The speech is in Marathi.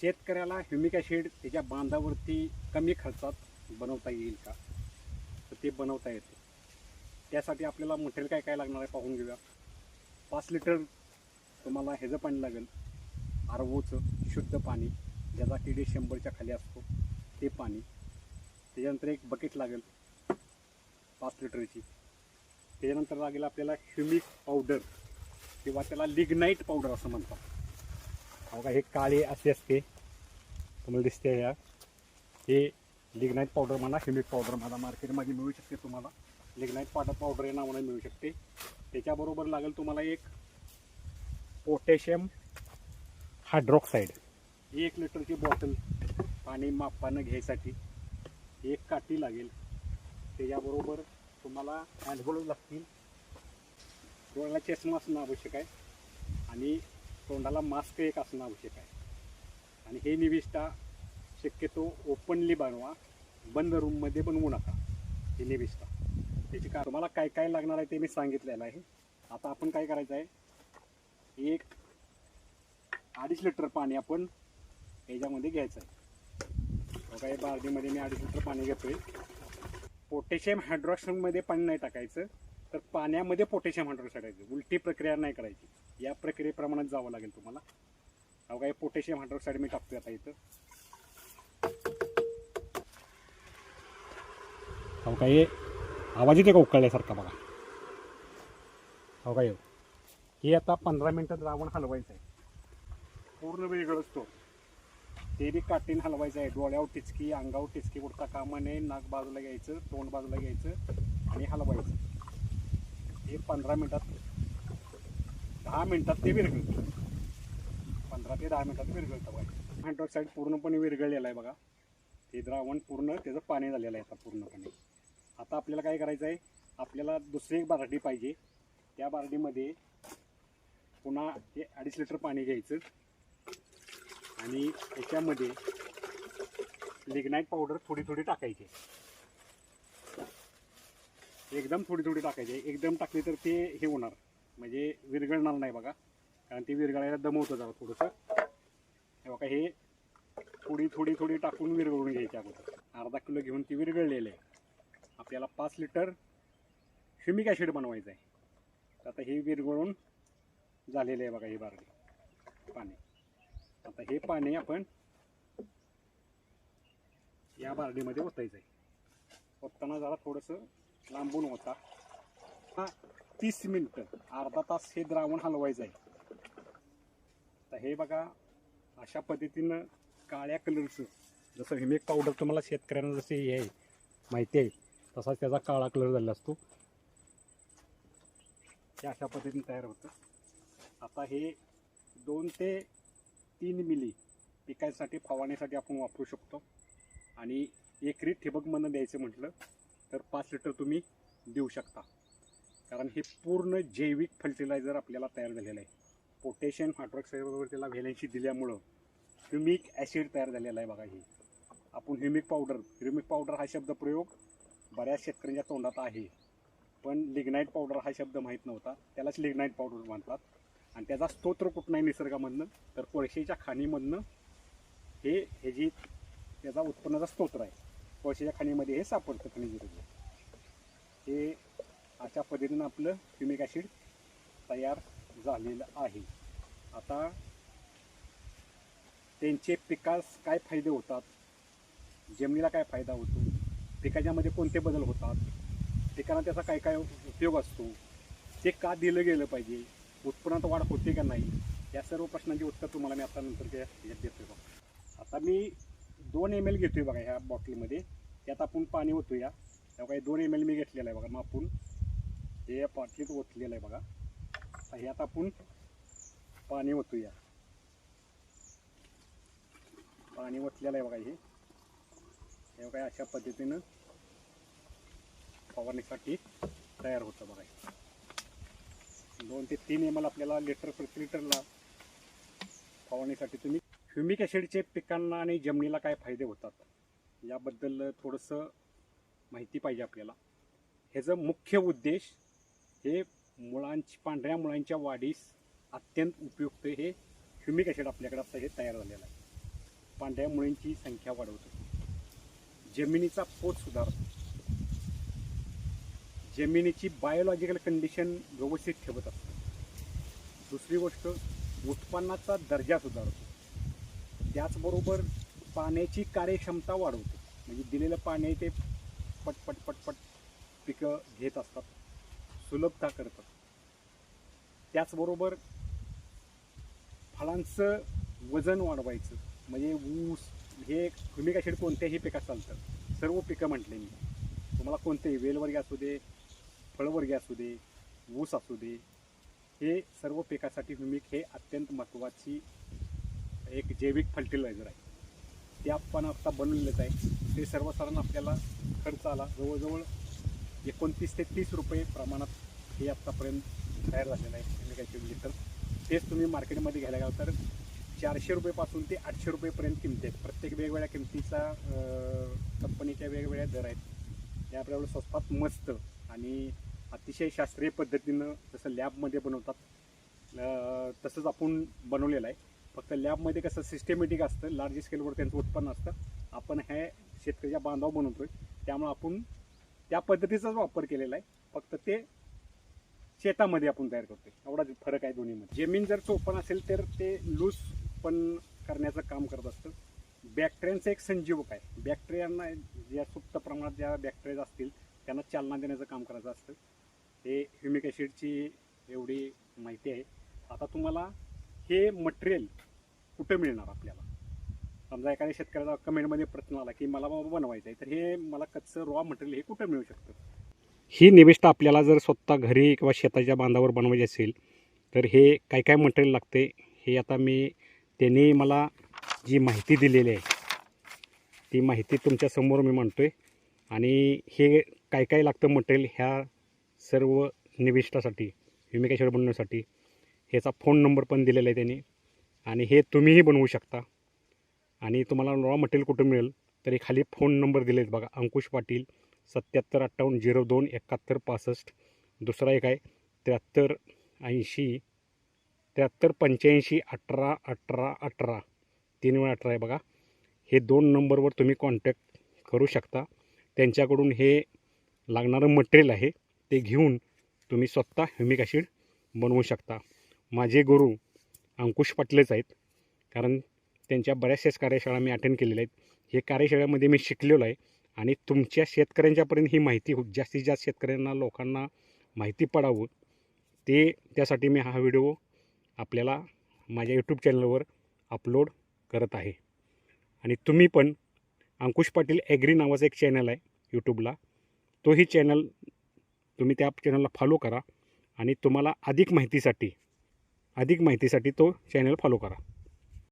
शेतकऱ्याला ह्युमिक ॲसिड त्याच्या बांधावरती कमी खर्चात बनवता येईल का, तर ते बनवता येते. त्यासाठी आपल्याला मटेरियल काय काय लागणार आहे पाहून घेऊया. 5 लिटर तुम्हाला ह्याचं पाणी लागेल, आरओचं शुद्ध पाणी, ज्याचा TD 100च्या खाली असतो ते पाणी. त्याच्यानंतर एक बकेट लागेल 5 लिटरची. त्याच्यानंतर लागेल आपल्याला ह्युमिक पावडर किंवा त्याला लिग्नाईट पावडर असं म्हणतात. बघा हे काळे असे असते, तुम्हाला दिसते ह्या, हे लिग्नाईट पावडर म्हणा, ह्युमिक पावडर म्हणा, मार्केटमध्ये मिळू शकते तुम्हाला. लिग्नाईट पावडर या नावाने मिळू शकते. त्याच्याबरोबर लागेल तुम्हाला एक पोटॅशियम हायड्रॉक्साईड. 1 लिटरची बॉटल पाणी मापानं घ्यायसाठी एक काठी लागेल. त्याच्याबरोबर तुम्हाला हँडग्लोव्ज लागतील. डोळ्याला चष्मा असणं आवश्यक आहे आणि तोंडाला मास्क एक असणं आवश्यक आहे. आणि हे निविष्ठा शक्यतो ओपनली बनवा, बंद रूममध्ये बनवू नका. हे निविष्ठा त्याची का तुम्हाला काय काय लागणार आहे ते मी सांगितलेलं आहे. आता आपण काय करायचं आहे, एक 2.5 लिटर पाणी आपण याच्यामध्ये घ्यायचं आहे. बघा या बार्डीमध्ये मी 2.5 लिटर पाणी घेतोय. पोटॅशियम हायड्रॉक्साईडमध्ये पाणी नाही टाकायचं, तर पाण्यामध्ये पोटॅशियम हायड्रॉक्साईड टाकायचं. उलटी प्रक्रिया नाही करायची, या प्रक्रियेप्रमाणेच जावं लागेल तुम्हाला. बघा हे पोटॅशियम हायड्रॉक्साईड मी टाकतोय आता इथं. बघा हे आवाज येते का उकळल्यासारखा, बघा. बघा हे आता 15 मिनटं द्रावण हलवायचं आहे. पूर्ण वेगळं असतो ते बी काटीन हलवायचं आहे. डोळ्यावर टिचकी, अंगावर टिचकी उडता कामा नये. नाक बाजूला घ्यायचं, तोंड बाजूला घ्यायचं आणि हलवायचं. हे 15 मिनटात 10 मिनटात ते विरघळतं. 15 ते 10 मिनटात विरघळतं. बघा हायड्रॉक्साईड पूर्णपणे विरघळलेलं आहे. बघा हे द्रावण पूर्ण त्याचं पाणी झालेलं आहे आता पूर्णपणे. आता आपल्याला काय करायचं आहे, आपल्याला दुसरी एक बार्डी पाहिजे. त्या बार्डीमध्ये पुन्हा हे 2.5 लिटर पाणी घ्यायचं आणि त्याच्यामध्ये लिग्नाईट पावडर थोडी थोडी टाकायची. एकदम थोडी थोडी टाकायची. एकदम टाकली तर ते हे होणार, म्हणजे विरघळणार नाही. बघा कारण ते विरघळायला दमवतं जरा थोडंसं. हे बघा हे थोडी थोडी थोडी टाकून विरघळून घ्यायची. अगोदर 1/2 किलो घेऊन ती विरघळलेलं आहे. आपल्याला 5 लिटर ह्युमिक ॲसिड बनवायचं आहे. आता हे विरघळून झालेलं आहे. बघा हे बार्डी पाणी. आता हे पाणी आपण या बार्डीमध्ये ओतायचं आहे. ओतताना जरा थोडंसं लांबून होता. 30 मिनटं, अर्धा तास हे द्रावण हलवायचं आहे. तर हे बघा अशा पद्धतीनं काळ्या कलरचं, जसं ह्युमिक पावडर तुम्हाला शेतकऱ्यांना जसे हे आहे माहिती आहे तसाच त्याचा काळा कलर झालेला असतो. हे अशा पद्धतीने तयार होतं. आता हे 2 ते 3 मिली पिकांसाठी फवारण्यासाठी आपण वापरू शकतो. आणि एकरी ठिबकमधून द्यायचं म्हटलं तर 5 लिटर तुम्ही देऊ शकता. कारण हे पूर्ण जैविक फर्टिलायझर आपल्याला तयार झालेलं आहे. पोटॅशियम हायड्रॉक्साईडबरोबर त्याला व्हॅलेन्सी दिल्यामुळं ह्युमिक ॲसिड तयार झालेला आहे. बघा हे आपण ह्युमिक पावडर हा शब्दप्रयोग बऱ्याच शेतकऱ्यांच्या तोंडात आहे, पण लिग्नाईट पावडर हा शब्द माहीत नव्हता. त्यालाच लिग्नाईट पावडर म्हणतात. आणि त्याचा स्तोत्र कुठं नाही निसर्गामधनं, तर कोळशेच्या खाणीमधनं हे त्याचा उत्पन्नाचा स्तोत्र आहे. कोळशेच्या खाणीमध्ये हे सापडतं खनिज. हे अशा पद्धतीनं आपलं ह्युमिक ॲसिड तयार झालेलं आहे. आता त्यांचे पिकास काय फायदे होतात, जमिनीला काय फायदा होतो, पिकाच्यामध्ये कोणते बदल होतात, पिकांना त्याचा काय काय उपयोग असतो, ते का दिलं गेलं पाहिजे, उत्पन्नात वाढ होते का नाही, या सर्व प्रश्नांची उत्तर तुम्हाला मी आता नंतर यात देतोय. बघा आता मी 2 ml घेतोय. बघा ह्या बॉटलमध्ये, त्यात आपण पाणी ओतूया. तेव्हा 2 ml मी घेतलेलं आहे. बघा मापून हे या बाटलीत ओतलेलं आहे. बघा ह्यात आपण पाणी ओतूया. पाणी ओतलेलं आहे. बघा हे बघा अशा पद्धतीनं फवारणीसाठी तयार होतं. बघा 2 ते 3 ml आपल्याला प्रति लिटरला फवारणीसाठी तुम्ही. ह्युमिक ॲसिडचे पिकांना आणि जमिनीला काय फायदे होतात याबद्दल थोडंसं माहिती पाहिजे आपल्याला. ह्याचं मुख्य उद्देश हे पांढऱ्या मुळांच्या वाढीस अत्यंत उपयुक्त हे ह्युमिक ॲसिड आपल्याकडे आता हे तयार झालेलं आहे. पांढऱ्या मुळींची संख्या वाढवतो, जमिनीचा पोत सुधारतो, जमिनीची बायोलॉजिकल कंडिशन व्यवस्थित ठेवत असतो. दुसरी गोष्ट, उत्पन्नाचा दर्जा सुधारतो. त्याचबरोबर पाण्याची कार्यक्षमता वाढवतो, म्हणजे दिलेलं पाणी ते पटपट पटपट पिकं घेत असतात, सुलभता करतात. त्याचबरोबर फळांचं वजन वाढवायचं, म्हणजे ऊस हे ह्युमिक ॲसिड कोणत्याही पिकात चालतं. सर्व पिकं म्हटले मी तुम्हाला, कोणतेही वेलवर्गीय असू दे, फळवर्गीय असू दे, ऊस असू दे, हे सर्व पिकासाठी ह्युमिक हे अत्यंत महत्त्वाची एक जैविक फर्टिलायझर आहे. ते आपण आता बनवलेलंच आहे. ते सर्वसाधारण आपल्याला खर्च आला जवळजवळ 29 ते 30 रुपये प्रमाणात हे आत्तापर्यंत तयार झालेलं आहे ह्युमिक ॲसिड लिटर. तेच तुम्ही मार्केटमध्ये घ्यायला गेला तर 400 रुपयेपासून ते 800 रुपयेपर्यंत किमती आहेत. प्रत्येक वेगवेगळ्या किमतीचा कंपनीच्या वेगवेगळ्या दर आहेत. ते आपल्याला स्वस्तात मस्त आणि अतिशय शास्त्रीय पद्धतीनं जसं लॅबमध्ये बनवतात तसंच आपण बनवलेलं आहे. फक्त लॅबमध्ये कसं सिस्टमॅटिक असतं, लार्ज स्केलवर त्यांचं उत्पन्न असतं. आपण हे शेतकऱ्याच्या बांधावर बनवतोय, त्यामुळे आपण त्या पद्धतीचाच वापर केलेला आहे. फक्त ते शेतामध्ये आपण तयार करतोय, एवढाच फरक आहे दोन्हीमध्ये. जमीन जर चोपण असेल तर ते लूज पण करण्याचं काम करत असतं. बॅक्टेरियांचं एक संजीवक आहे. बॅक्टेरियांना ज्या सुप्त प्रमाणात ज्या बॅक्टेरिया असतील त्यांना चालना देण्याचं काम करायचं असतं. हे ह्युमिक ॲसिडची एवढी माहिती आहे. आता तुम्हाला हे मटेरियल कुठं मिळणार आपल्याला, समजा एखाद्या शेतकऱ्याचा कमेंटमध्ये प्रश्न आला की मला बाबा बनवायचं आहे, तर हे मला कच्चं रॉ मटेरियल हे कुठं मिळू शकतं. ही निविष्ठा आपल्याला जर स्वतः घरी किंवा शेताच्या बांधावर बनवायची असेल तर हे काय काय मटेरियल लागते हे आता त्यांनी मला जी माहिती दिलेली आहे ती माहिती तुमच्यासमोर मी मांडतोय. आणि हे काय काय लागतं मटेरियल ह्या सर्व निविष्ठासाठी, ह्युमिक ॲसिड बनवण्यासाठी, ह्याचा फोन नंबर पण दिलेला आहे त्यांनी. आणि हे तुम्हीही बनवू शकता. आणि तुम्हाला रॉ मटेरियल कुठं मिळेल तर हे खाली फोन नंबर दिले आहेत बघा, अंकुश पाटील 7758027165. दुसरा एक आहे 7380 3 वेळा 18 आहे बघा. हे 2 नंबरवर तुम्ही कॉन्टॅक्ट करू शकता. त्यांच्याकडून हे लागणारं मटेरियल आहे ते घेऊन तुम्ही स्वतः ह्युमिक ॲसिड बनवू शकता. माझे गुरु अंकुश पाटीलच आहेत, कारण त्यांच्या बऱ्याचशाच कार्यशाळा मी अटेंड केलेल्या आहेत. हे कार्यशाळेमध्ये मी शिकलेलो आहे. आणि तुमच्या शेतकऱ्यांच्यापर्यंत ही माहिती जास्तीत जास्त शेतकऱ्यांना लोकांना माहिती पडावं त्यासाठी मी हा व्हिडिओ आपल्याला माझ्या यूट्यूब चॅनलवर अपलोड करत आहे. आणि तुम्ही पण अंकुश पाटील ॲग्री नावाचं एक चॅनल आहे यूट्यूबला, तोही चॅनल तुम्ही त्या चॅनलला फॉलो करा आणि तुम्हाला अधिक माहितीसाठी तो चॅनल फॉलो करा.